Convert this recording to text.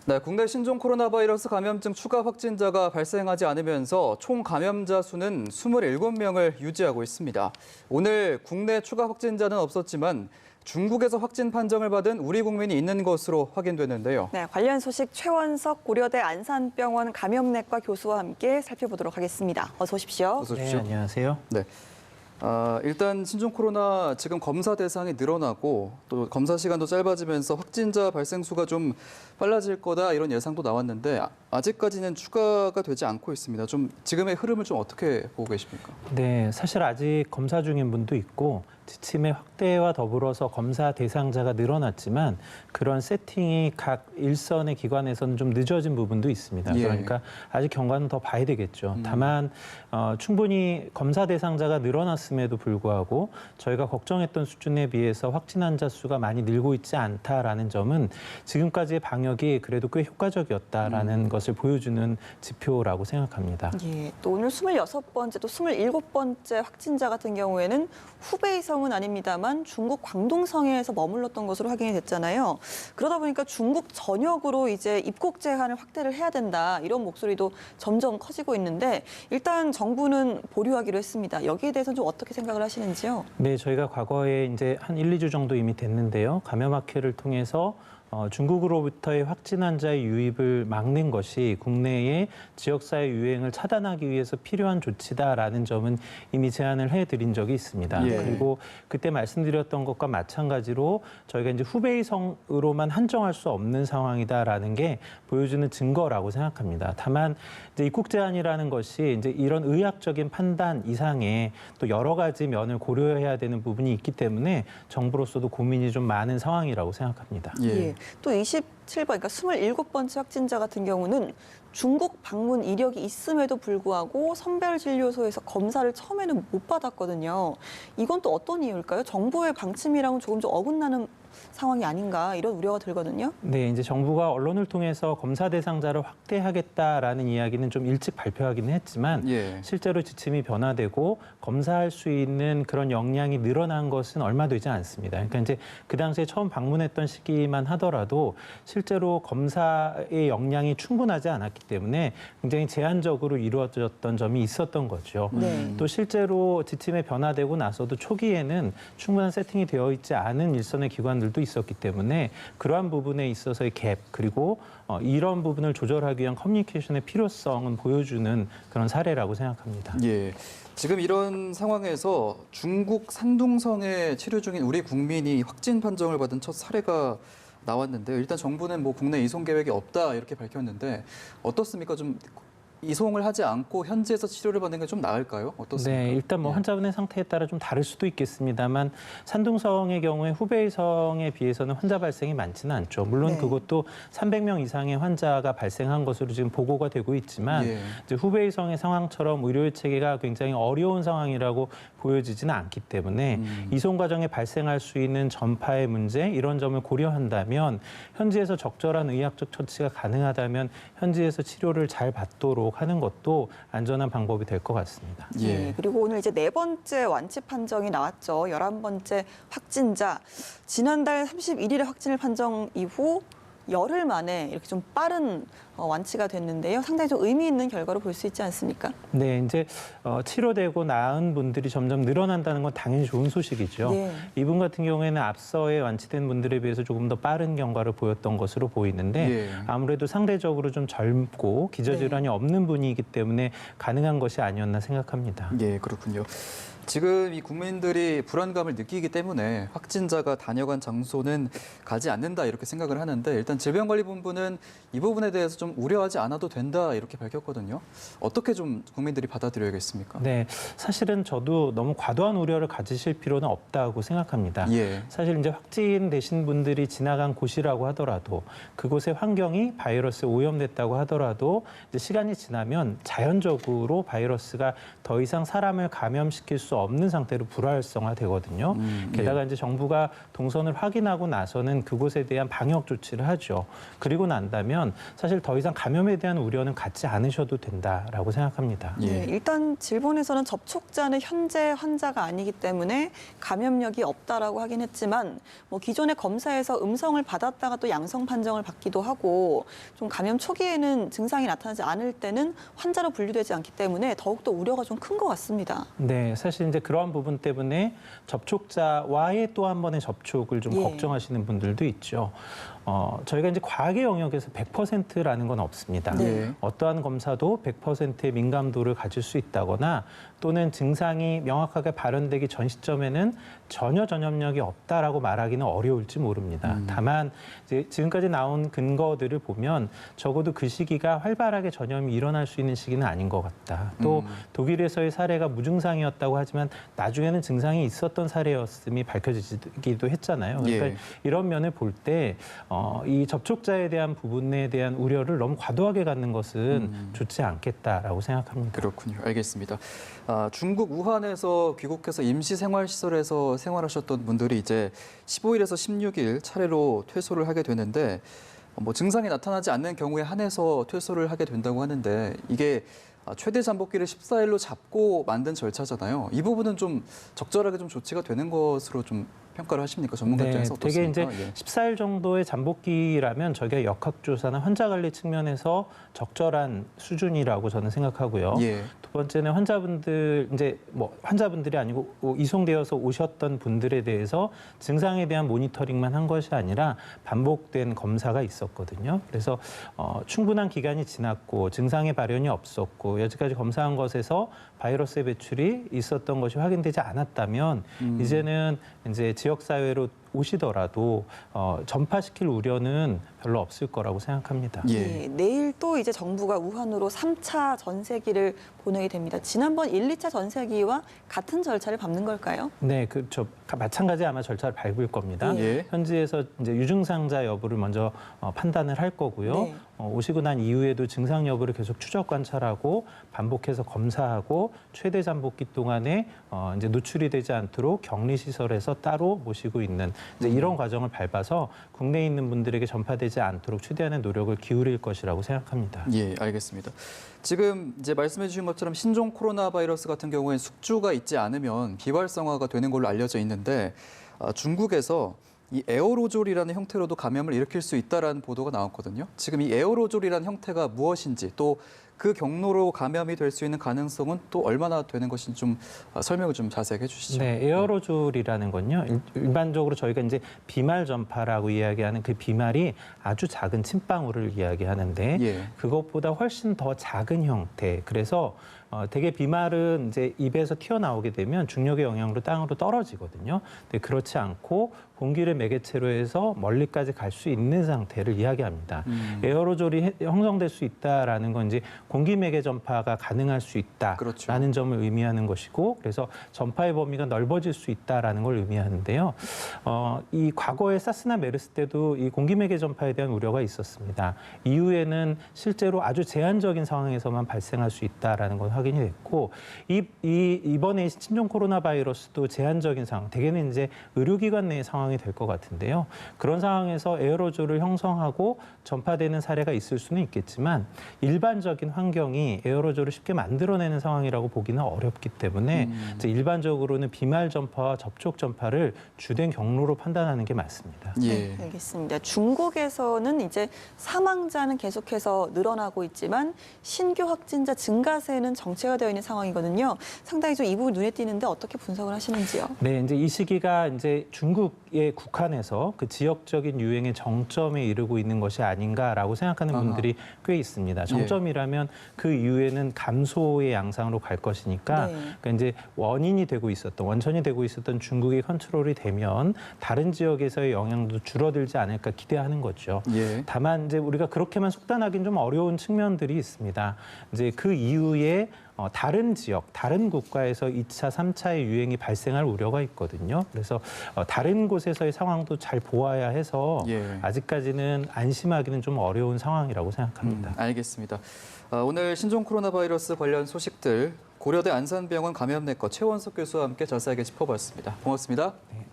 네, 국내 신종 코로나 바이러스 감염증 추가 확진자가 발생하지 않으면서 총 감염자 수는 27명을 유지하고 있습니다. 오늘 국내 추가 확진자는 없었지만 중국에서 확진 판정을 받은 우리 국민이 있는 것으로 확인됐는데요. 네, 관련 소식 최원석 고려대 안산병원 감염내과 교수와 함께 살펴보도록 하겠습니다. 어서 오십시오. 어서 오십시오. 네, 안녕하세요. 네. 일단 신종 코로나 지금 검사 대상이 늘어나고 또 검사 시간도 짧아지면서 확진자 발생 수가 좀 빨라질 거다 이런 예상도 나왔는데 아직까지는 추가가 되지 않고 있습니다. 좀 지금의 흐름을 좀 어떻게 보고 계십니까? 네, 사실 아직 검사 중인 분도 있고 지침의 확대와 더불어서 검사 대상자가 늘어났지만 그런 세팅이 각 일선의 기관에서는 좀 늦어진 부분도 있습니다. 예. 그러니까 아직 경과는 더 봐야 되겠죠. 다만 충분히 검사 대상자가 늘어났음에도 불구하고 저희가 걱정했던 수준에 비해서 확진 환자 수가 많이 늘고 있지 않다라는 점은 지금까지의 방역이 그래도 꽤 효과적이었다라는 것을 보여주는 지표라고 생각합니다. 예, 또 오늘 26번째, 또 27번째 확진자 같은 경우에는 후베이성은 아닙니다만 중국 광동성에서 머물렀던 것으로 확인이 됐잖아요. 그러다 보니까 중국 전역으로 이제 입국 제한을 확대를 해야 된다 이런 목소리도 점점 커지고 있는데 일단 정부는 보류하기로 했습니다. 여기에 대해서는 좀 어떻게 생각을 하시는지요? 네, 저희가 과거에 이제 한 1, 2주 정도 이미 됐는데요. 감염학회를 통해서 중국으로부터의 확진 환자의 유입을 막는 것이 국내의 지역사회 유행을 차단하기 위해서 필요한 조치다라는 점은 이미 제안을 해드린 적이 있습니다. 예. 그리고 그때 말씀드렸던 것과 마찬가지로 저희가 이제 후베이성으로만 한정할 수 없는 상황이다라는 게 보여주는 증거라고 생각합니다. 다만 이제 입국 제한이라는 것이 이제 이런 의학적인 판단 이상의 또 여러 가지 면을 고려해야 되는 부분이 있기 때문에 정부로서도 고민이 좀 많은 상황이라고 생각합니다. 예. 또 27번, 그러니까 27번째 확진자 같은 경우는 중국 방문 이력이 있음에도 불구하고 선별진료소에서 검사를 처음에는 못 받았거든요. 이건 또 어떤 이유일까요? 정부의 방침이랑은 조금 좀 어긋나는 상황이 아닌가 이런 우려가 들거든요. 네, 이제 정부가 언론을 통해서 검사 대상자를 확대하겠다라는 이야기는 좀 일찍 발표하기는 했지만 예. 실제로 지침이 변화되고 검사할 수 있는 그런 역량이 늘어난 것은 얼마 되지 않습니다. 그러니까 이제 그 당시에 처음 방문했던 시기만 하더라도 실제로 검사의 역량이 충분하지 않았기 때문에 굉장히 제한적으로 이루어졌던 점이 있었던 거죠. 네. 또 실제로 지침에 변화되고 나서도 초기에는 충분한 세팅이 되어 있지 않은 일선의 기관들도 있었기 때문에 그러한 부분에 있어서의 갭 그리고 이런 부분을 조절하기 위한 커뮤니케이션의 필요성은 보여주는 그런 사례라고 생각합니다. 예. 지금 이런 상황에서 중국 산둥성에 치료 중인 우리 국민이 확진 판정을 받은 첫 사례가 나왔는데요. 일단 정부는 뭐 국내 이송 계획이 없다 이렇게 밝혔는데 어떻습니까? 좀 이송을 하지 않고 현지에서 치료를 받는 게 좀 나을까요? 어떻습니까? 네, 일단 뭐 예. 환자분의 상태에 따라 좀 다를 수도 있겠습니다만 산둥성의 경우에 후베이성에 비해서는 환자 발생이 많지는 않죠. 물론 네. 그것도 300명 이상의 환자가 발생한 것으로 지금 보고가 되고 있지만 예. 이제 후베이성의 상황처럼 의료 체계가 굉장히 어려운 상황이라고 보여지지는 않기 때문에 이송 과정에 발생할 수 있는 전파의 문제 이런 점을 고려한다면 현지에서 적절한 의학적 처치가 가능하다면 현지에서 치료를 잘 받도록 하는 것도 안전한 방법이 될 것 같습니다. 예. 그리고 오늘 이제 4번째 완치 판정이 나왔죠. 11번째 확진자. 지난달 31일에 확진을 판정 이후 열흘 만에 이렇게 좀 빠른 완치가 됐는데요. 상당히 좀 의미 있는 결과로 볼 수 있지 않습니까? 네, 이제 치료되고 나은 분들이 점점 늘어난다는 건 당연히 좋은 소식이죠. 네. 이분 같은 경우에는 앞서에 완치된 분들에 비해서 조금 더 빠른 경과를 보였던 것으로 보이는데 예. 아무래도 상대적으로 좀 젊고 기저질환이 없는 분이기 때문에 가능한 것이 아니었나 생각합니다. 예, 그렇군요. 지금 이 국민들이 불안감을 느끼기 때문에 확진자가 다녀간 장소는 가지 않는다 이렇게 생각을 하는데 일단 질병관리본부는 이 부분에 대해서 좀 우려하지 않아도 된다 이렇게 밝혔거든요. 어떻게 좀 국민들이 받아들여야겠습니까? 네, 사실은 저도 너무 과도한 우려를 가지실 필요는 없다고 생각합니다. 예. 사실 이제 확진되신 분들이 지나간 곳이라고 하더라도 그곳의 환경이 바이러스에 오염됐다고 하더라도 이제 시간이 지나면 자연적으로 바이러스가 더 이상 사람을 감염시킬 수 수 없는 상태로 불활성화되거든요. 게다가 이제 정부가 동선을 확인하고 나서는 그곳에 대한 방역 조치를 하죠. 그리고 난다면 사실 더 이상 감염에 대한 우려는 갖지 않으셔도 된다라고 생각합니다. 예. 네, 일단 질본에서는 접촉자는 현재 환자가 아니기 때문에 감염력이 없다라고 하긴 했지만 뭐 기존의 검사에서 음성을 받았다가 또 양성 판정을 받기도 하고 좀 감염 초기에는 증상이 나타나지 않을 때는 환자로 분류되지 않기 때문에 더욱더 우려가 좀 큰 것 같습니다. 네, 사실 이제 그러한 부분 때문에 접촉자와의 또 한 번의 접촉을 좀 예. 걱정하시는 분들도 있죠. 저희가 이제 과학의 영역에서 100%라는 건 없습니다. 네. 어떠한 검사도 100%의 민감도를 가질 수 있다거나 또는 증상이 명확하게 발현되기 전 시점에는 전혀 전염력이 없다라고 말하기는 어려울지 모릅니다. 다만 이제 지금까지 나온 근거들을 보면 적어도 그 시기가 활발하게 전염이 일어날 수 있는 시기는 아닌 것 같다. 또 독일에서의 사례가 무증상이었다고 하지만 나중에는 증상이 있었던 사례였음이 밝혀지기도 했잖아요. 그러니까 예. 이런 면을 볼 때 이 접촉자에 대한 부분에 대한 우려를 너무 과도하게 갖는 것은 좋지 않겠다라고 생각합니다. 그렇군요. 알겠습니다. 중국 우한에서 귀국해서 임시생활시설에서 생활하셨던 분들이 이제 15일에서 16일 차례로 퇴소를 하게 되는데 뭐 증상이 나타나지 않는 경우에 한해서 퇴소를 하게 된다고 하는데 이게 최대 잠복기를 14일로 잡고 만든 절차잖아요. 이 부분은 좀 적절하게 좀 조치가 되는 것으로 좀 평가를 하십니까? 전문가 입장에서 되게 어떻습니까? 이제 예. 14일 정도의 잠복기라면 저희가 역학조사나 환자 관리 측면에서 적절한 수준이라고 저는 생각하고요. 예. 두 번째는 환자분들 이제 뭐 환자분들이 아니고 이송되어서 오셨던 분들에 대해서 증상에 대한 모니터링만 한 것이 아니라 반복된 검사가 있었거든요. 그래서 충분한 기간이 지났고 증상의 발현이 없었고 여지까지 검사한 것에서 바이러스의 배출이 있었던 것이 확인되지 않았다면 이제는 이제 지역 사회로 오시더라도 전파시킬 우려는 별로 없을 거라고 생각합니다. 예. 내일 또 이제 정부가 우한으로 3차 전세기를 보내게 됩니다. 지난번 1, 2차 전세기와 같은 절차를 밟는 걸까요? 네, 그렇죠. 마찬가지 아마 절차를 밟을 겁니다. 예. 현지에서 이제 유증상자 여부를 먼저 판단을 할 거고요. 네. 오시고 난 이후에도 증상 여부를 계속 추적 관찰하고 반복해서 검사하고 최대 잠복기 동안에 이제 노출이 되지 않도록 격리 시설에서 따로 모시고 있는 이제 이런 과정을 밟아서 국내에 있는 분들에게 전파되지 않도록 최대한의 노력을 기울일 것이라고 생각합니다. 예, 알겠습니다. 지금 이제 말씀해 주신 것처럼 신종 코로나 바이러스 같은 경우에 숙주가 있지 않으면 비활성화가 되는 걸로 알려져 있는데 중국에서 이 에어로졸이라는 형태로도 감염을 일으킬 수 있다라는 보도가 나왔거든요. 지금 이 에어로졸이라는 형태가 무엇인지 또 그 경로로 감염이 될 수 있는 가능성은 또 얼마나 되는 것인지 좀 설명을 좀 자세하게 해주시죠. 네, 에어로졸이라는 건요. 일반적으로 저희가 이제 비말 전파라고 이야기하는 그 비말이 아주 작은 침방울을 이야기하는데 예. 그것보다 훨씬 더 작은 형태. 그래서 대개 비말은 이제 입에서 튀어나오게 되면 중력의 영향으로 땅으로 떨어지거든요. 근데 그렇지 않고 공기를 매개체로 해서 멀리까지 갈 수 있는 상태를 이야기합니다. 에어로졸이 형성될 수 있다라는 건 이제 공기 매개 전파가 가능할 수 있다라는 그렇죠. 점을 의미하는 것이고, 그래서 전파의 범위가 넓어질 수 있다라는 걸 의미하는데요. 이 과거에 사스나 메르스 때도 이 공기 매개 전파에 대한 우려가 있었습니다. 이후에는 실제로 아주 제한적인 상황에서만 발생할 수 있다라는 건 확인이 됐고, 이번에 신종 코로나 바이러스도 제한적인 상황, 대개는 이제 의료기관 내의 상황이 될 것 같은데요. 그런 상황에서 에어로졸을 형성하고 전파되는 사례가 있을 수는 있겠지만 일반적인 환경이 에어로졸을 쉽게 만들어내는 상황이라고 보기는 어렵기 때문에 이제 일반적으로는 비말 전파와 접촉 전파를 주된 경로로 판단하는 게 맞습니다. 예. 네, 알겠습니다. 중국에서는 이제 사망자는 계속해서 늘어나고 있지만 신규 확진자 증가세는 정체가 되어 있는 상황이거든요. 상당히 좀 이 부분 눈에 띄는데 어떻게 분석을 하시는지요? 네, 이제 이 시기가 이제 중국에 국한해서 그 지역적인 유행의 정점에 이르고 있는 것이 아닌가라고 생각하는 분들이 꽤 있습니다. 정점이라면 그 이후에는 감소의 양상으로 갈 것이니까, 네. 그러니까 이제 원천이 되고 있었던 중국이 컨트롤이 되면 다른 지역에서의 영향도 줄어들지 않을까 기대하는 거죠. 예. 다만 이제 우리가 그렇게만 속단하기는 좀 어려운 측면들이 있습니다. 이제 그 이후에 다른 지역, 다른 국가에서 2차, 3차의 유행이 발생할 우려가 있거든요. 그래서 다른 곳에서의 상황도 잘 보아야 해서 예. 아직까지는 안심하기는 좀 어려운 상황이라고 생각합니다. 알겠습니다. 오늘 신종 코로나 바이러스 관련 소식들 고려대 안산병원 감염내과 최원석 교수와 함께 자세하게 짚어봤습니다. 고맙습니다. 네.